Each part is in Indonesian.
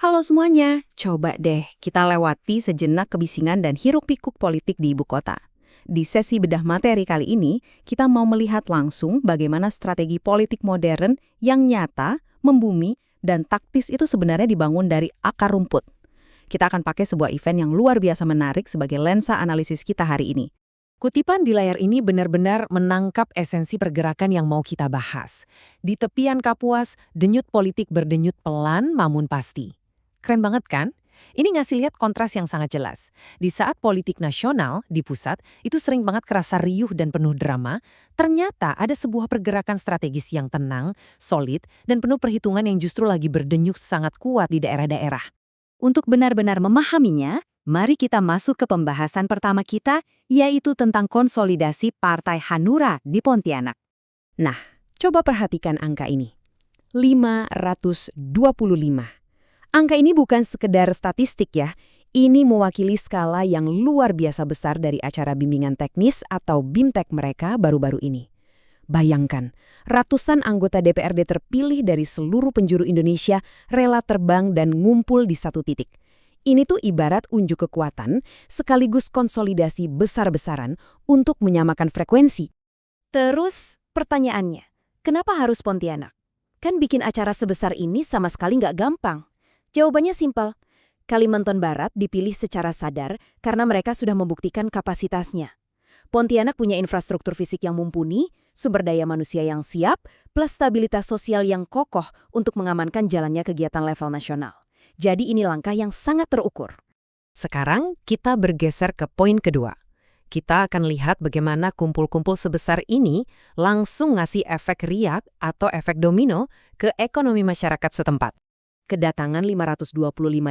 Halo semuanya, coba deh kita lewati sejenak kebisingan dan hiruk-pikuk politik di ibu kota. Di sesi bedah materi kali ini, kita mau melihat langsung bagaimana strategi politik modern yang nyata, membumi, dan taktis itu sebenarnya dibangun dari akar rumput. Kita akan pakai sebuah event yang luar biasa menarik sebagai lensa analisis kita hari ini. Kutipan di layar ini benar-benar menangkap esensi pergerakan yang mau kita bahas. Di tepian Kapuas, denyut politik berdenyut pelan namun pasti. Keren banget kan? Ini ngasih lihat kontras yang sangat jelas. Di saat politik nasional di pusat itu sering banget kerasa riuh dan penuh drama, ternyata ada sebuah pergerakan strategis yang tenang, solid, dan penuh perhitungan yang justru lagi berdenyut sangat kuat di daerah-daerah. Untuk benar-benar memahaminya, mari kita masuk ke pembahasan pertama kita, yaitu tentang konsolidasi Partai Hanura di Pontianak. Nah, coba perhatikan angka ini. 525. Angka ini bukan sekedar statistik ya, ini mewakili skala yang luar biasa besar dari acara bimbingan teknis atau BIMTEK mereka baru-baru ini. Bayangkan, ratusan anggota DPRD terpilih dari seluruh penjuru Indonesia rela terbang dan ngumpul di satu titik. Ini tuh ibarat unjuk kekuatan sekaligus konsolidasi besar-besaran untuk menyamakan frekuensi. Terus, pertanyaannya, kenapa harus Pontianak? Kan bikin acara sebesar ini sama sekali nggak gampang. Jawabannya simpel. Kalimantan Barat dipilih secara sadar karena mereka sudah membuktikan kapasitasnya. Pontianak punya infrastruktur fisik yang mumpuni, sumber daya manusia yang siap, plus stabilitas sosial yang kokoh untuk mengamankan jalannya kegiatan level nasional. Jadi ini langkah yang sangat terukur. Sekarang kita bergeser ke poin kedua. Kita akan lihat bagaimana kumpul-kumpul sebesar ini langsung ngasih efek riak atau efek domino ke ekonomi masyarakat setempat. Kedatangan 525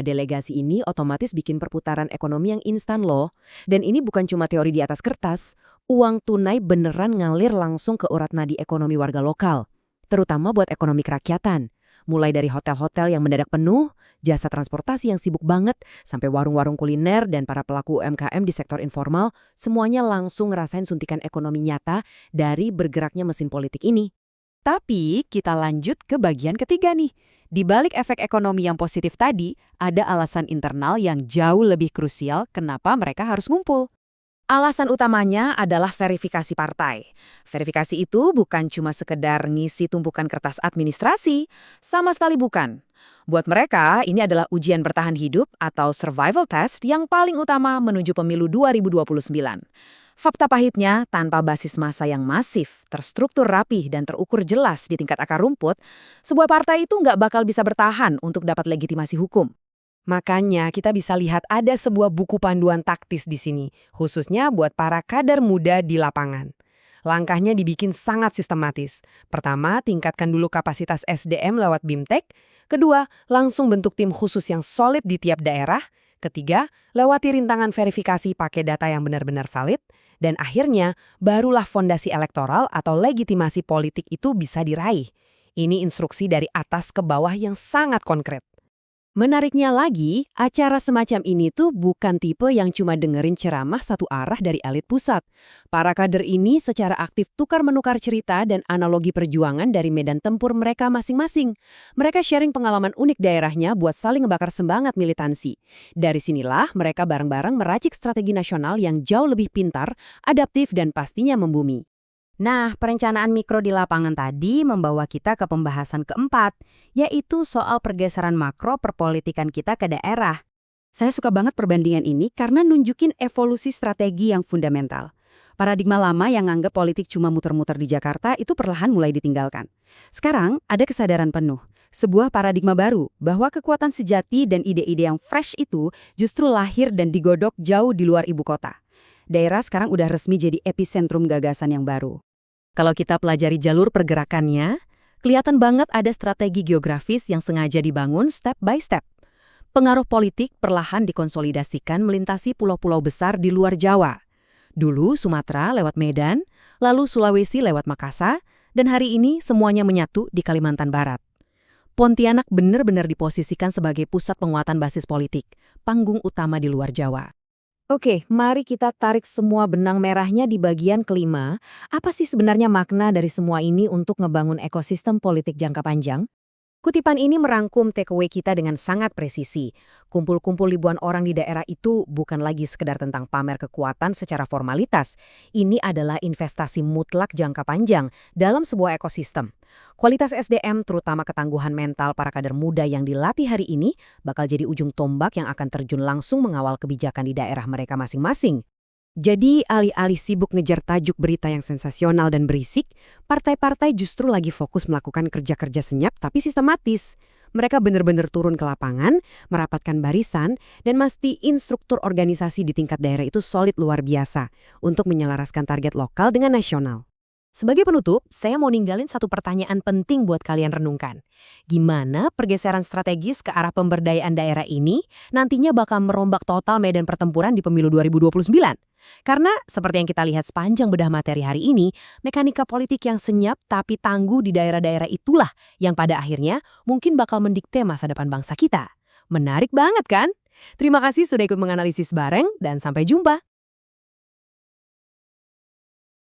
delegasi ini otomatis bikin perputaran ekonomi yang instan loh. Dan ini bukan cuma teori di atas kertas. Uang tunai beneran ngalir langsung ke urat nadi ekonomi warga lokal. Terutama buat ekonomi kerakyatan. Mulai dari hotel-hotel yang mendadak penuh, jasa transportasi yang sibuk banget, sampai warung-warung kuliner dan para pelaku UMKM di sektor informal, semuanya langsung ngerasain suntikan ekonomi nyata dari bergeraknya mesin politik ini. Tapi kita lanjut ke bagian ketiga nih. Di balik efek ekonomi yang positif tadi, ada alasan internal yang jauh lebih krusial kenapa mereka harus ngumpul. Alasan utamanya adalah verifikasi partai. Verifikasi itu bukan cuma sekedar ngisi tumpukan kertas administrasi, sama sekali bukan. Buat mereka, ini adalah ujian bertahan hidup atau survival test yang paling utama menuju pemilu 2029. Fakta pahitnya, tanpa basis massa yang masif, terstruktur rapih, dan terukur jelas di tingkat akar rumput, sebuah partai itu nggak bakal bisa bertahan untuk dapat legitimasi hukum. Makanya kita bisa lihat ada sebuah buku panduan taktis di sini, khususnya buat para kader muda di lapangan. Langkahnya dibikin sangat sistematis. Pertama, tingkatkan dulu kapasitas SDM lewat BIMTEK. Kedua, langsung bentuk tim khusus yang solid di tiap daerah. Ketiga, lewati rintangan verifikasi pakai data yang benar-benar valid. Dan akhirnya, barulah fondasi elektoral atau legitimasi politik itu bisa diraih. Ini instruksi dari atas ke bawah yang sangat konkret. Menariknya lagi, acara semacam ini tuh bukan tipe yang cuma dengerin ceramah satu arah dari elit pusat. Para kader ini secara aktif tukar-menukar cerita dan analogi perjuangan dari medan tempur mereka masing-masing. Mereka sharing pengalaman unik daerahnya buat saling ngebakar semangat militansi. Dari sinilah mereka bareng-bareng meracik strategi nasional yang jauh lebih pintar, adaptif, dan pastinya membumi. Nah, perencanaan mikro di lapangan tadi membawa kita ke pembahasan keempat, yaitu soal pergeseran makro perpolitikan kita ke daerah. Saya suka banget perbandingan ini karena nunjukin evolusi strategi yang fundamental. Paradigma lama yang nganggap politik cuma muter-muter di Jakarta itu perlahan mulai ditinggalkan. Sekarang ada kesadaran penuh, sebuah paradigma baru bahwa kekuatan sejati dan ide-ide yang fresh itu justru lahir dan digodok jauh di luar ibu kota. Daerah sekarang udah resmi jadi epicentrum gagasan yang baru. Kalau kita pelajari jalur pergerakannya, kelihatan banget ada strategi geografis yang sengaja dibangun step by step. Pengaruh politik perlahan dikonsolidasikan melintasi pulau-pulau besar di luar Jawa. Dulu Sumatera lewat Medan, lalu Sulawesi lewat Makassar, dan hari ini semuanya menyatu di Kalimantan Barat. Pontianak benar-benar diposisikan sebagai pusat penguatan basis politik, panggung utama di luar Jawa. Oke, mari kita tarik semua benang merahnya di bagian kelima. Apa sih sebenarnya makna dari semua ini untuk ngebangun ekosistem politik jangka panjang? Kutipan ini merangkum takeaway kita dengan sangat presisi. Kumpul-kumpul ribuan orang di daerah itu bukan lagi sekedar tentang pamer kekuatan secara formalitas. Ini adalah investasi mutlak jangka panjang dalam sebuah ekosistem. Kualitas SDM, terutama ketangguhan mental para kader muda yang dilatih hari ini, bakal jadi ujung tombak yang akan terjun langsung mengawal kebijakan di daerah mereka masing-masing. Jadi, alih-alih sibuk ngejar tajuk berita yang sensasional dan berisik, partai-partai justru lagi fokus melakukan kerja-kerja senyap tapi sistematis. Mereka benar-benar turun ke lapangan, merapatkan barisan, dan mastiin struktur organisasi di tingkat daerah itu solid luar biasa untuk menyelaraskan target lokal dengan nasional. Sebagai penutup, saya mau ninggalin satu pertanyaan penting buat kalian renungkan. Gimana pergeseran strategis ke arah pemberdayaan daerah ini nantinya bakal merombak total medan pertempuran di pemilu 2029? Karena seperti yang kita lihat sepanjang bedah materi hari ini, mekanika politik yang senyap tapi tangguh di daerah-daerah itulah yang pada akhirnya mungkin bakal mendikte masa depan bangsa kita. Menarik banget kan? Terima kasih sudah ikut menganalisis bareng dan sampai jumpa.